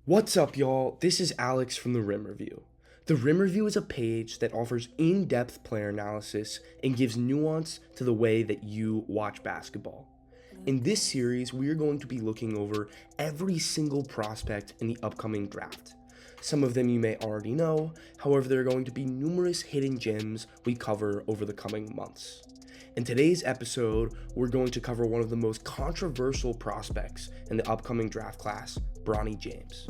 What's up, y'all? This is Alex from the Rim Review. The Rim Review is a page that offers in-depth player analysis and gives nuance to the way that you watch basketball. In this series, we are going to be looking over every single prospect in the upcoming draft. Some of them you may already know, however, there are going to be numerous hidden gems we cover over the coming months. In today's episode, we're going to cover one of the most controversial prospects in the upcoming draft class, Bronny James.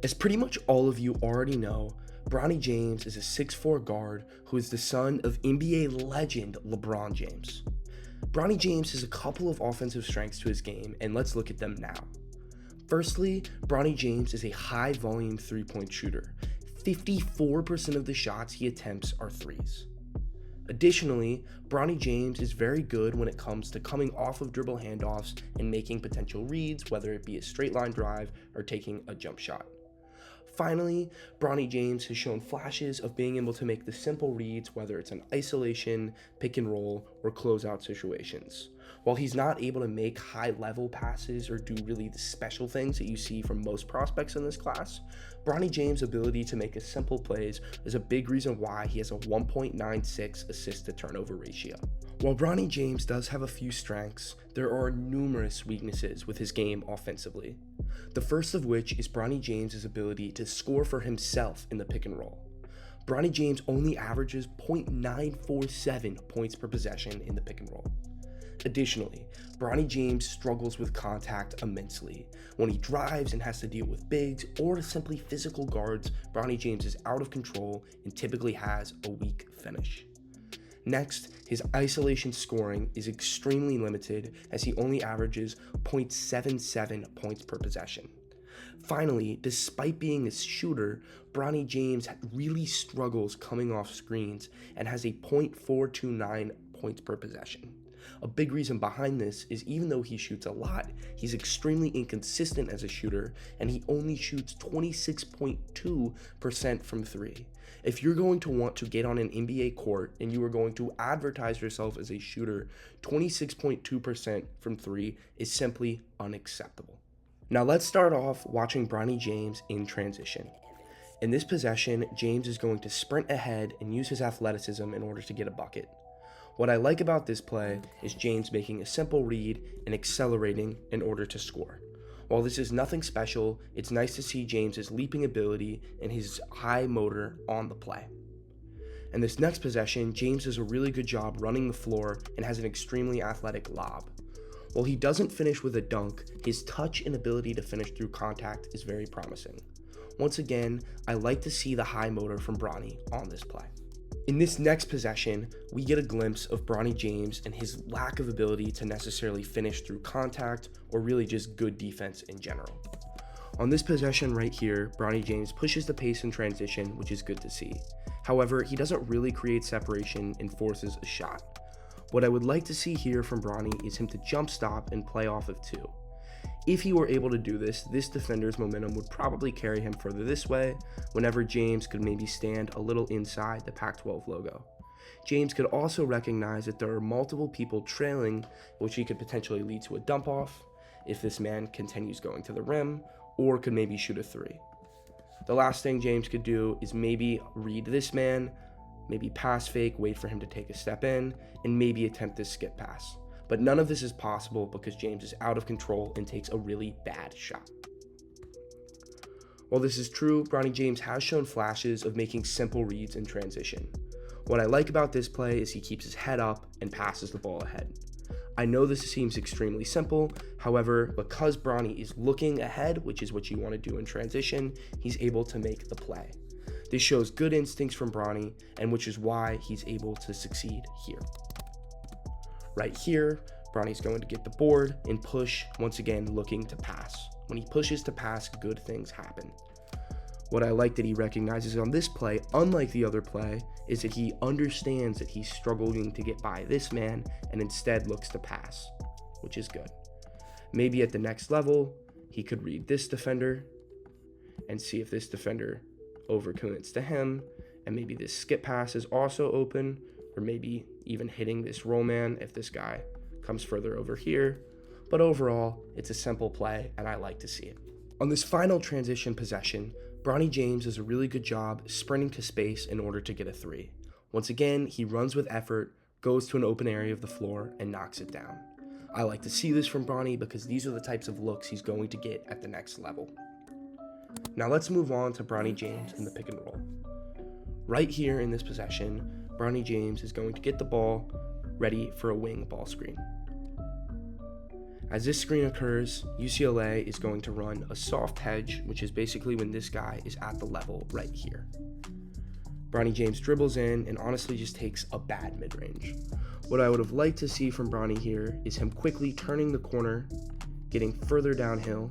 As pretty much all of you already know, Bronny James is a 6'4" guard who is the son of NBA legend LeBron James. Bronny James has a couple of offensive strengths to his game, and let's look at them now. Firstly, Bronny James is a high-volume three-point shooter. 54% of the shots he attempts are threes. Additionally, Bronny James is very good when it comes to coming off of dribble handoffs and making potential reads, whether it be a straight line drive or taking a jump shot. Finally, Bronny James has shown flashes of being able to make the simple reads, whether it's an isolation, pick and roll, or closeout situations. While he's not able to make high-level passes or do really the special things that you see from most prospects in this class, Bronny James' ability to make simple plays is a big reason why he has a 1.96 assist-to-turnover ratio. While Bronny James does have a few strengths, there are numerous weaknesses with his game offensively. The first of which is Bronny James' ability to score for himself in the pick and roll. Bronny James only averages .947 points per possession in the pick and roll. Additionally, Bronny James struggles with contact immensely. When he drives and has to deal with bigs or simply physical guards, Bronny James is out of control and typically has a weak finish. Next, his isolation scoring is extremely limited as he only averages .77 points per possession. Finally, despite being a shooter, Bronny James really struggles coming off screens and has a .429 points per possession. A big reason behind this is even though he shoots a lot, he's extremely inconsistent as a shooter and he only shoots 26.2% from three. If you're going to want to get on an NBA court and you are going to advertise yourself as a shooter, 26.2% from three is simply unacceptable. Now let's start off watching Bronny James in transition. In this possession, James is going to sprint ahead and use his athleticism in order to get a bucket. What I like about this play is James making a simple read and accelerating in order to score. While this is nothing special, it's nice to see James's leaping ability and his high motor on the play. In this next possession, James does a really good job running the floor and has an extremely athletic lob. While he doesn't finish with a dunk, his touch and ability to finish through contact is very promising. Once again, I like to see the high motor from Bronny on this play. In this next possession, we get a glimpse of Bronny James and his lack of ability to necessarily finish through contact or really just good defense in general. On this possession right here, Bronny James pushes the pace in transition, which is good to see. However, he doesn't really create separation and forces a shot. What I would like to see here from Bronny is him to jump stop and play off of two. If he were able to do this defender's momentum would probably carry him further this way, whenever James could maybe stand a little inside the Pac-12 logo. James could also recognize that there are multiple people trailing, which he could potentially lead to a dump off if this man continues going to the rim, or could maybe shoot a three. The last thing James could do is maybe read this man, maybe pass fake, wait for him to take a step in, and maybe attempt this skip pass. But none of this is possible because James is out of control and takes a really bad shot. While this is true, Bronny James has shown flashes of making simple reads in transition. What I like about this play is he keeps his head up and passes the ball ahead. I know this seems extremely simple, however, because Bronny is looking ahead, which is what you want to do in transition, he's able to make the play. This shows good instincts from Bronny, and which is why he's able to succeed here. Right here, Bronny's going to get the board and push, once again looking to pass. When he pushes to pass, good things happen. What I like that he recognizes on this play, unlike the other play, is that he understands that he's struggling to get by this man and instead looks to pass, which is good. Maybe at the next level, he could read this defender and see if this defender overcommits to him, and maybe this skip pass is also open, or maybe even hitting this roll man if this guy comes further over here. But overall, it's a simple play and I like to see it. On this final transition possession, Bronny James does a really good job sprinting to space in order to get a 3. Once again, he runs with effort, goes to an open area of the floor, and knocks it down. I like to see this from Bronny because these are the types of looks he's going to get at the next level. Now let's move on to Bronny James in the pick and roll. Right here in this possession, Bronny James is going to get the ball ready for a wing ball screen. As this screen occurs, UCLA is going to run a soft hedge, which is basically when this guy is at the level right here. Bronny James dribbles in and honestly just takes a bad mid-range. What I would have liked to see from Bronny here is him quickly turning the corner, getting further downhill,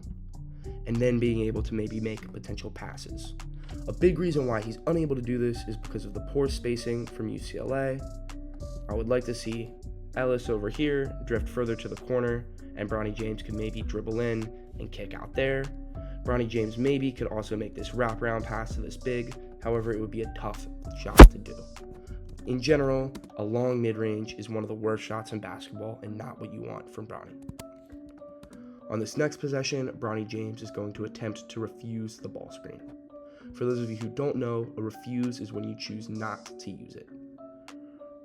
and then being able to maybe make potential passes. A big reason why he's unable to do this is because of the poor spacing from UCLA. I would like to see Ellis over here drift further to the corner, and Bronny James could maybe dribble in and kick out there. Bronny James maybe could also make this wraparound pass to this big, however it would be a tough shot to do. In general, a long mid-range is one of the worst shots in basketball and not what you want from Bronny. On this next possession, Bronny James is going to attempt to refuse the ball screen. For those of you who don't know, a refuse is when you choose not to use it.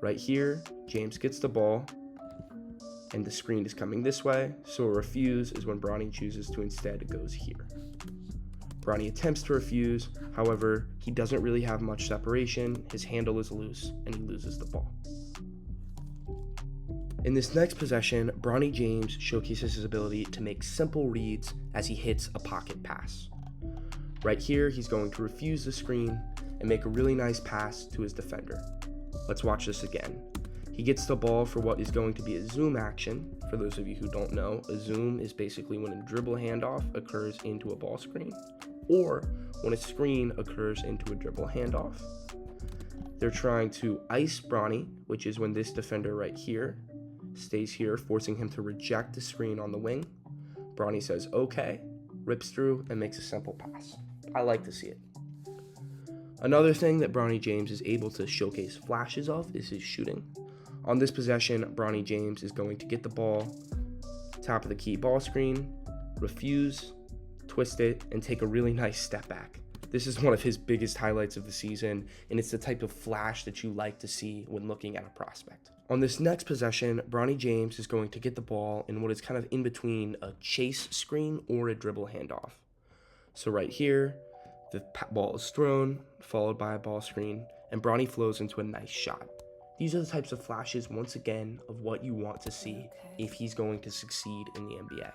Right here, James gets the ball, and the screen is coming this way, so a refuse is when Bronny chooses to instead goes here. Bronny attempts to refuse, however, he doesn't really have much separation, his handle is loose, and he loses the ball. In this next possession, Bronny James showcases his ability to make simple reads as he hits a pocket pass. Right here, he's going to refuse the screen and make a really nice pass to his defender. Let's watch this again. He gets the ball for what is going to be a zoom action. For those of you who don't know, a zoom is basically when a dribble handoff occurs into a ball screen, or when a screen occurs into a dribble handoff. They're trying to ice Bronny, which is when this defender right here stays here, forcing him to reject the screen on the wing. Bronny says okay, rips through, and makes a simple pass. I like to see it. Another thing that Bronny James is able to showcase flashes of is his shooting. On this possession, Bronny James is going to get the ball, top of the key ball screen, refuse, twist it, and take a really nice step back. This is one of his biggest highlights of the season, and it's the type of flash that you like to see when looking at a prospect. On this next possession, Bronny James is going to get the ball in what is kind of in between a chase screen or a dribble handoff. So right here, the ball is thrown, followed by a ball screen, and Bronny flows into a nice shot. These are the types of flashes, once again, of what you want to see if he's going to succeed in the NBA.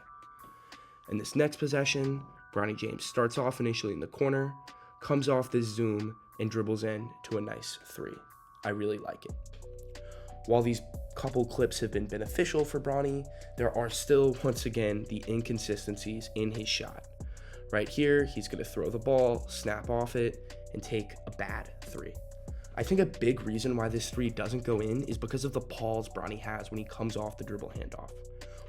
In this next possession, Bronny James starts off initially in the corner, comes off this zoom, and dribbles in to a nice 3. I really like it. While these couple clips have been beneficial for Bronny, there are still, once again, the inconsistencies in his shot. Right here, he's going to throw the ball, snap off it, and take a bad 3. I think a big reason why this 3 doesn't go in is because of the pause Bronny has when he comes off the dribble handoff.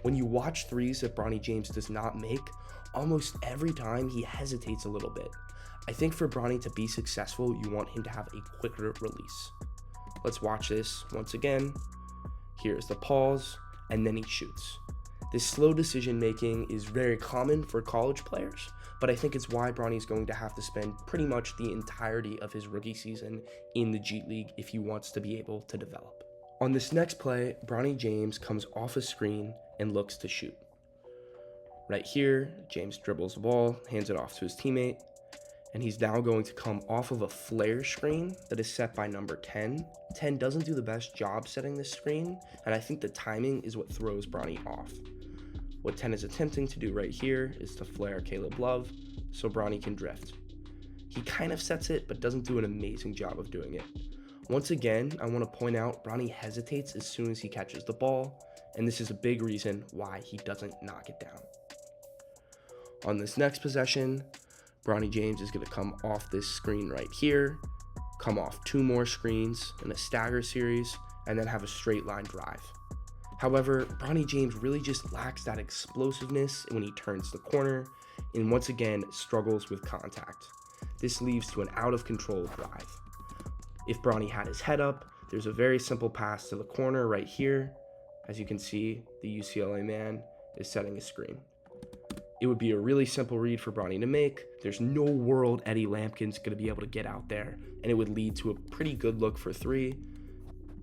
When you watch 3s that Bronny James does not make, almost every time he hesitates a little bit. I think for Bronny to be successful, you want him to have a quicker release. Let's watch this once again. Here's the pause, and then he shoots. This slow decision making is very common for college players, but I think it's why Bronny's going to have to spend pretty much the entirety of his rookie season in the G League if he wants to be able to develop. On this next play, Bronny James comes off a screen and looks to shoot. Right here, James dribbles the ball, hands it off to his teammate, and he's now going to come off of a flare screen that is set by number 10. 10 doesn't do the best job setting this screen, and I think the timing is what throws Bronny off. What 10 is attempting to do right here is to flare Caleb Love so Bronny can drift. He kind of sets it, but doesn't do an amazing job of doing it. Once again, I want to point out Bronny hesitates as soon as he catches the ball, and this is a big reason why he doesn't knock it down. On this next possession, Bronny James is going to come off this screen right here, come off 2 more screens in a stagger series, and then have a straight line drive. However, Bronny James really just lacks that explosiveness when he turns the corner, and once again struggles with contact. This leads to an out of control drive. If Bronny had his head up, there's a very simple pass to the corner right here. As you can see, the UCLA man is setting a screen. It would be a really simple read for Bronny to make. There's no world Eddie Lampkin's going to be able to get out there, and it would lead to a pretty good look for three.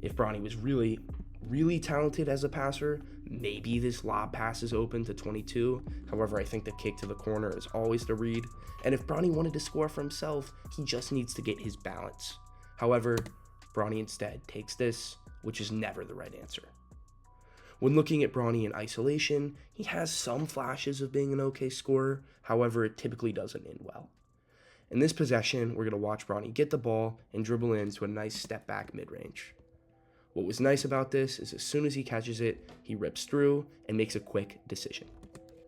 If Bronny was really, really talented as a passer, maybe this lob pass is open to 22. However, I think the kick to the corner is always the read. And if Bronny wanted to score for himself, he just needs to get his balance. However, Bronny instead takes this, which is never the right answer. When looking at Bronny in isolation, he has some flashes of being an okay scorer. However, it typically doesn't end well. In this possession, we're going to watch Bronny get the ball and dribble into a nice step back mid-range. What was nice about this is as soon as he catches it, he rips through and makes a quick decision.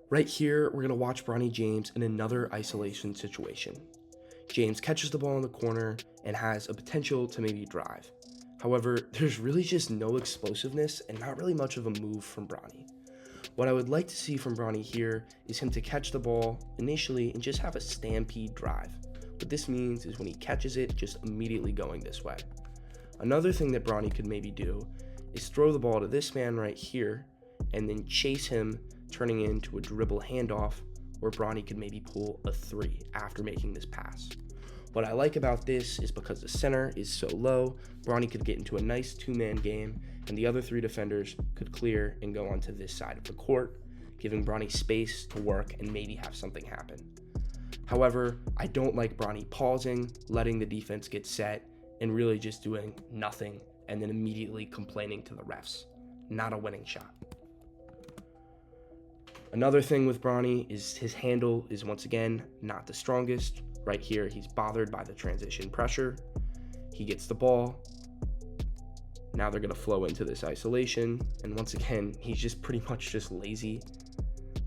Right here, we're going to watch Bronny James in another isolation situation. James catches the ball in the corner and has a potential to maybe drive. However, there's really just no explosiveness and not really much of a move from Bronny. What I would like to see from Bronny here is him to catch the ball initially and just have a stampede drive. What this means is when he catches it, just immediately going this way. Another thing that Bronny could maybe do is throw the ball to this man right here and then chase him, turning into a dribble handoff where Bronny could maybe pull a 3 after making this pass. What I like about this is because the center is so low, Bronny could get into a nice 2-man game and the other 3 defenders could clear and go onto this side of the court, giving Bronny space to work and maybe have something happen. However, I don't like Bronny pausing, letting the defense get set, and really just doing nothing and then immediately complaining to the refs. Not a winning shot. Another thing with Bronny is his handle is once again not the strongest. Right here, he's bothered by the transition pressure. He gets the ball. Now they're going to flow into this isolation. And once again, he's just pretty much just lazy.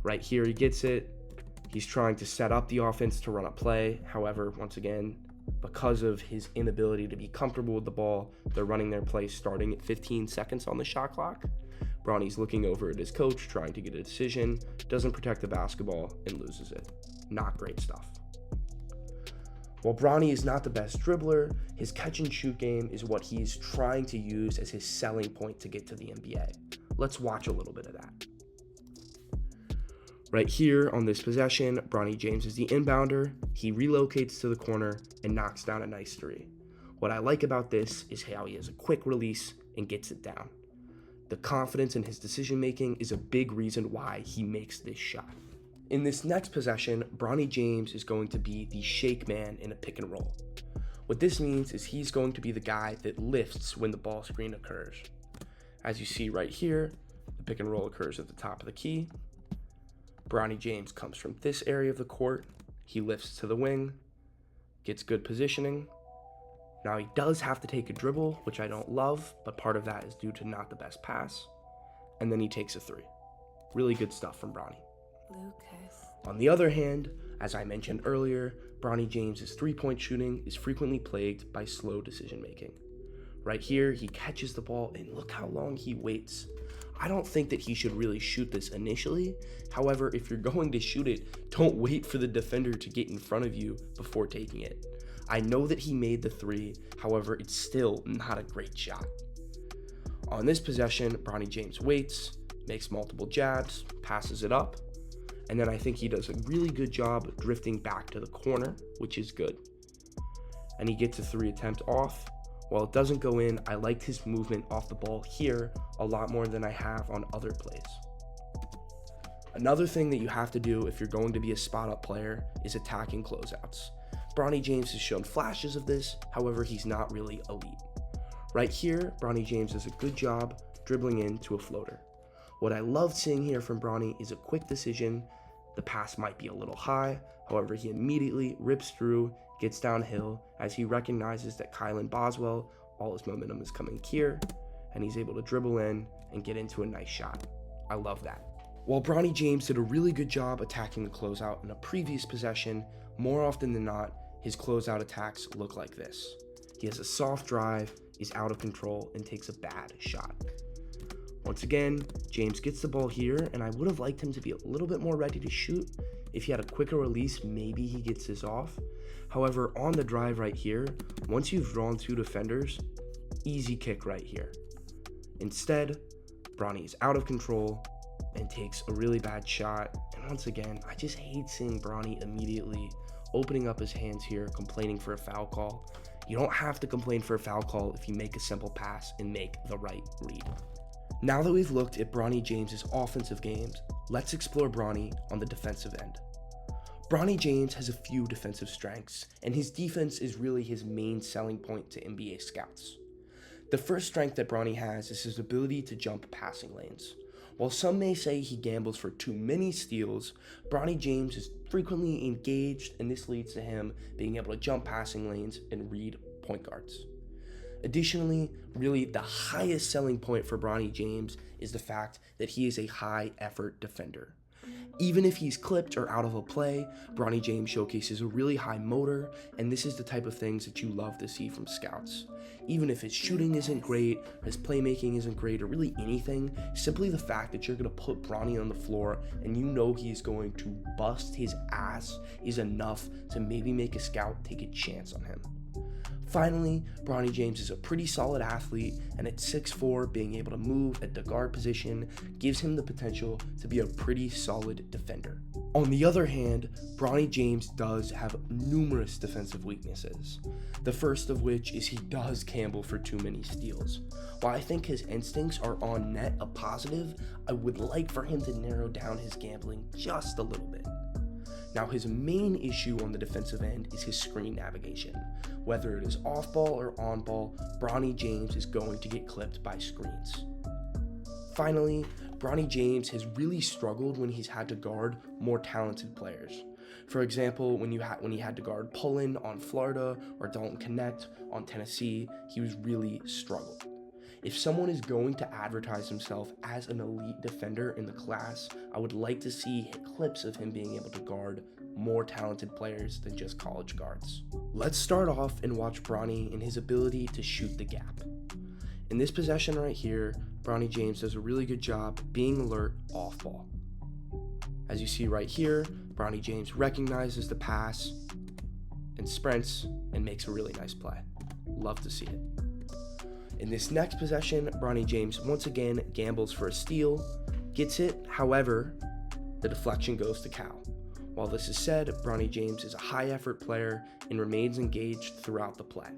Right here, he gets it. He's trying to set up the offense to run a play. However, once again, because of his inability to be comfortable with the ball, they're running their play starting at 15 seconds on the shot clock. Bronny's looking over at his coach, trying to get a decision, doesn't protect the basketball, and loses it. Not great stuff. While Bronny is not the best dribbler, his catch and shoot game is what he's trying to use as his selling point to get to the NBA. Let's watch a little bit of that. Right here on this possession, Bronny James is the inbounder. He relocates to the corner and knocks down a nice 3. What I like about this is how he has a quick release and gets it down. The confidence in his decision making is a big reason why he makes this shot. In this next possession, Bronny James is going to be the shake man in a pick and roll. What this means is he's going to be the guy that lifts when the ball screen occurs. As you see right here, the pick and roll occurs at the top of the key. Bronny James comes from this area of the court. He lifts to the wing, gets good positioning. Now he does have to take a dribble, which I don't love, but part of that is due to not the best pass. And then he takes a 3. Really good stuff from Bronny. Lucas. On the other hand, as I mentioned earlier, Bronny James's 3-point shooting is frequently plagued by slow decision making. Right here, he catches the ball and look how long he waits. I don't think that he should really shoot this initially. However, if you're going to shoot it, don't wait for the defender to get in front of you before taking it. I know that he made the 3, however, it's still not a great shot. On this possession, Bronny James waits, makes multiple jabs, passes it up, and then I think he does a really good job drifting back to the corner, which is good. And he gets a 3 attempt off. While it doesn't go in, I liked his movement off the ball here a lot more than I have on other plays. Another thing that you have to do if you're going to be a spot-up player is attacking closeouts. Bronny James has shown flashes of this, however, he's not really elite. Right here, Bronny James does a good job dribbling into a floater. What I love seeing here from Bronny is a quick decision. The pass might be a little high, however, he immediately rips through, gets downhill as he recognizes that Kylan Boswell, all his momentum is coming here, and he's able to dribble in and get into a nice shot. I love that. While Bronny James did a really good job attacking the closeout in a previous possession, more often than not, his closeout attacks look like this. He has a soft drive, is out of control, and takes a bad shot. Once again, James gets the ball here, and I would have liked him to be a little bit more ready to shoot. If he had a quicker release, maybe he gets this off. However, on the drive right here, once you've drawn 2 defenders, easy kick right here. Instead, Bronny is out of control, and takes a really bad shot. And once again, I just hate seeing Bronny immediately opening up his hands here, complaining for a foul call. You don't have to complain for a foul call if you make a simple pass and make the right read. Now that we've looked at Bronny James's offensive games, let's explore Bronny on the defensive end. Bronny James has a few defensive strengths, and his defense is really his main selling point to NBA scouts. The first strength that Bronny has is his ability to jump passing lanes. While some may say he gambles for too many steals, Bronny James is frequently engaged, and this leads to him being able to jump passing lanes and read point guards. Additionally, really the highest selling point for Bronny James is the fact that he is a high effort defender. Even if he's clipped or out of a play, Bronny James showcases a really high motor, and this is the type of things that you love to see from scouts. Even if his shooting isn't great, his playmaking isn't great, or really anything, simply the fact that you're going to put Bronny on the floor and you know he's going to bust his ass is enough to maybe make a scout take a chance on him. Finally, Bronny James is a pretty solid athlete, and at 6'4", being able to move at the guard position gives him the potential to be a pretty solid defender. On the other hand, Bronny James does have numerous defensive weaknesses. The first of which is he does gamble for too many steals. While I think his instincts are on net a positive, I would like for him to narrow down his gambling just a little bit. Now, his main issue on the defensive end is his screen navigation. Whether it is off ball or on ball, Bronny James is going to get clipped by screens. Finally, Bronny James has really struggled when he's had to guard more talented players. For example, when he had to guard Pullen on Florida or Dalton Connect on Tennessee, he was really struggled. If someone is going to advertise himself as an elite defender in the class, I would like to see clips of him being able to guard more talented players than just college guards. Let's start off and watch Bronny and his ability to shoot the gap. In this possession right here, Bronny James does a really good job being alert off ball. As you see right here, Bronny James recognizes the pass and sprints and makes a really nice play. Love to see it. In this next possession, Bronny James once again gambles for a steal, gets it, however, the deflection goes to Cal. While this is said, Bronny James is a high effort player and remains engaged throughout the play.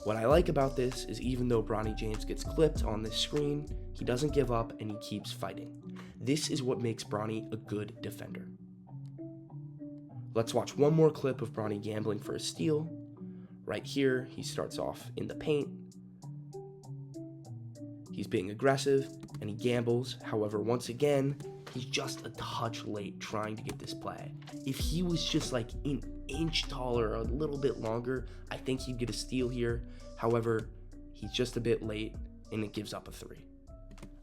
What I like about this is even though Bronny James gets clipped on this screen, he doesn't give up and he keeps fighting. This is what makes Bronny a good defender. Let's watch one more clip of Bronny gambling for a steal. Right here, he starts off in the paint. He's being aggressive, and he gambles. However, once again, he's just a touch late trying to get this play. If he was just like an inch taller or a little bit longer, I think he'd get a steal here. However, he's just a bit late, and it gives up a three.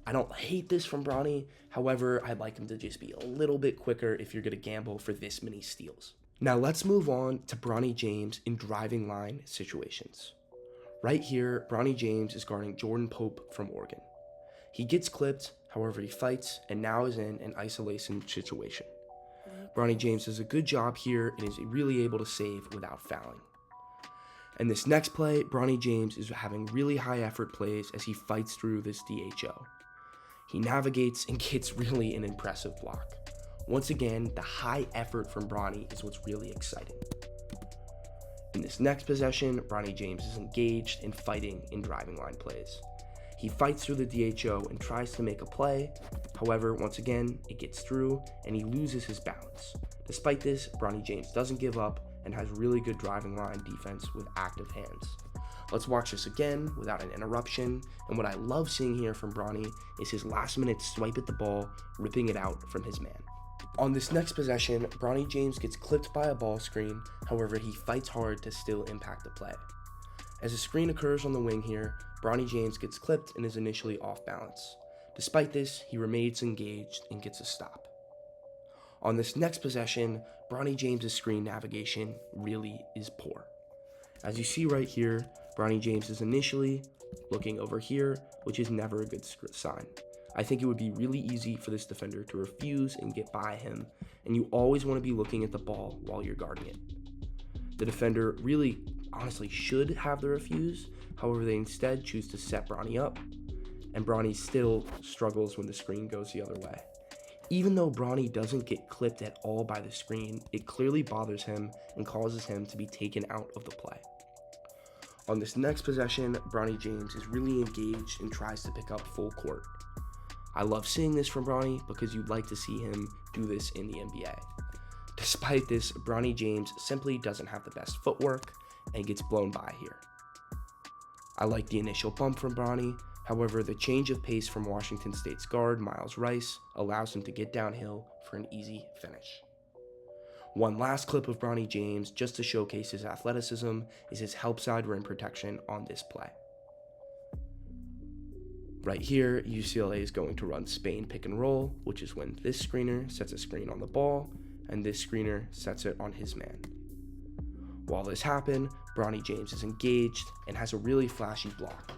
I don't hate this from Bronny. However, I'd like him to just be a little bit quicker if you're going to gamble for this many steals. Now let's move on to Bronny James in driving line situations. Right here, Bronny James is guarding Jordan Pope from Oregon. He gets clipped, however he fights, and now is in an isolation situation. Bronny James does a good job here and is really able to save without fouling. In this next play, Bronny James is having really high effort plays as he fights through this DHO. He navigates and gets really an impressive block. Once again, the high effort from Bronny is what's really exciting. In this next possession, Bronny James is engaged in fighting in driving line plays. He fights through the DHO and tries to make a play. However, once again, it gets through and he loses his balance. Despite this, Bronny James doesn't give up and has really good driving line defense with active hands. Let's watch this again without an interruption, and what I love seeing here from Bronny is his last minute swipe at the ball, ripping it out from his man. On this next possession, Bronny James gets clipped by a ball screen, however he fights hard to still impact the play. As a screen occurs on the wing here, Bronny James gets clipped and is initially off balance. Despite this, he remains engaged and gets a stop. On this next possession, Bronny James' screen navigation really is poor. As you see right here, Bronny James is initially looking over here, which is never a good sign. I think it would be really easy for this defender to refuse and get by him, and you always want to be looking at the ball while you're guarding it. The defender really, honestly, should have the refuse, however they instead choose to set Bronny up, and Bronny still struggles when the screen goes the other way. Even though Bronny doesn't get clipped at all by the screen, it clearly bothers him and causes him to be taken out of the play. On this next possession, Bronny James is really engaged and tries to pick up full court. I love seeing this from Bronny because you'd like to see him do this in the NBA. Despite this, Bronny James simply doesn't have the best footwork and gets blown by here. I like the initial bump from Bronny, however the change of pace from Washington State's guard Miles Rice allows him to get downhill for an easy finish. One last clip of Bronny James just to showcase his athleticism is his help side rim protection on this play. Right here, UCLA is going to run Spain pick and roll, which is when this screener sets a screen on the ball and this screener sets it on his man. While this happens, Bronny James is engaged and has a really flashy block.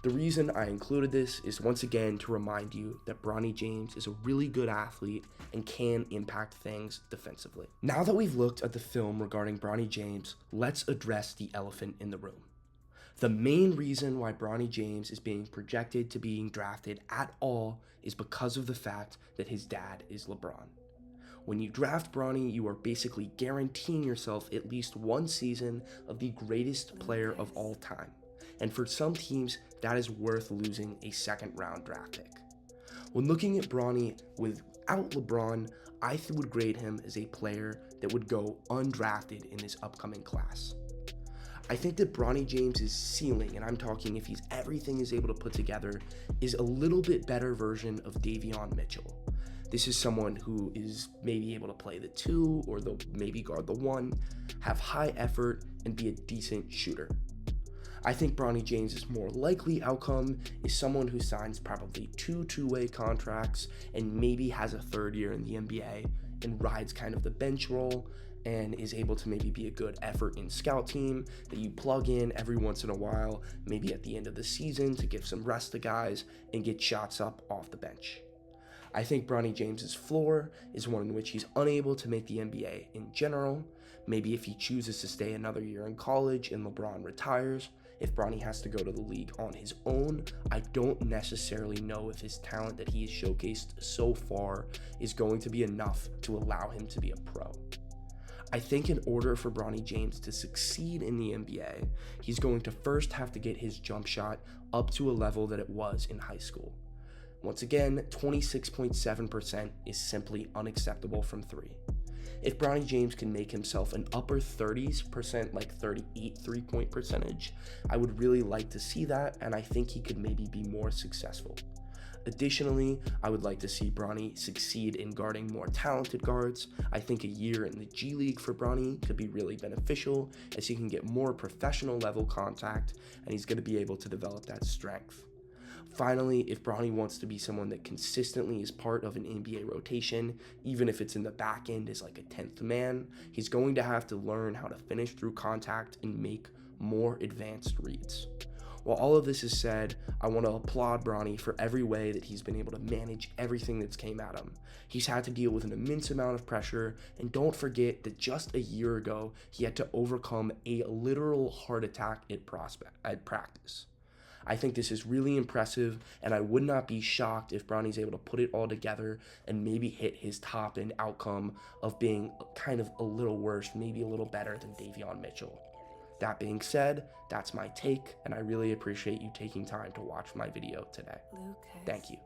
The reason I included this is once again to remind you that Bronny James is a really good athlete and can impact things defensively. Now that we've looked at the film regarding Bronny James, let's address the elephant in the room. The main reason why Bronny James is being projected to being drafted at all is because of the fact that his dad is LeBron. When you draft Bronny, you are basically guaranteeing yourself at least one season of the greatest player of all time. And for some teams, that is worth losing a second-round draft pick. When looking at Bronny without LeBron, I would grade him as a player that would go undrafted in this upcoming class. I think that Bronny James' ceiling, and I'm talking if everything is able to put together, is a little bit better version of Davion Mitchell. This is someone who is maybe able to play the 2 or maybe guard the 1, have high effort, and be a decent shooter. I think Bronny James' more likely outcome is someone who signs probably 2 two-way contracts and maybe has a third year in the NBA and rides kind of the bench role and is able to maybe be a good effort in scout team that you plug in every once in a while, maybe at the end of the season to give some rest to guys and get shots up off the bench. I think Bronny James' floor is one in which he's unable to make the NBA in general. Maybe if he chooses to stay another year in college and LeBron retires, if Bronny has to go to the league on his own, I don't necessarily know if his talent that he has showcased so far is going to be enough to allow him to be a pro. I think in order for Bronny James to succeed in the NBA, he's going to first have to get his jump shot up to a level that it was in high school. Once again, 26.7% is simply unacceptable from 3. If Bronny James can make himself an upper 30s%, like 38 3-point percentage, I would really like to see that, and I think he could maybe be more successful. Additionally, I would like to see Bronny succeed in guarding more talented guards. I think a year in the G League for Bronny could be really beneficial as he can get more professional level contact and he's going to be able to develop that strength. Finally, if Bronny wants to be someone that consistently is part of an NBA rotation, even if it's in the back end as like a 10th man, he's going to have to learn how to finish through contact and make more advanced reads. While all of this is said, I want to applaud Bronny for every way that he's been able to manage everything that's came at him. He's had to deal with an immense amount of pressure, and don't forget that just a year ago, he had to overcome a literal heart attack at practice. I think this is really impressive, and I would not be shocked if Bronny's able to put it all together and maybe hit his top end outcome of being kind of a little worse, maybe a little better than Davion Mitchell. That being said, that's my take, and I really appreciate you taking time to watch my video today. Thank you.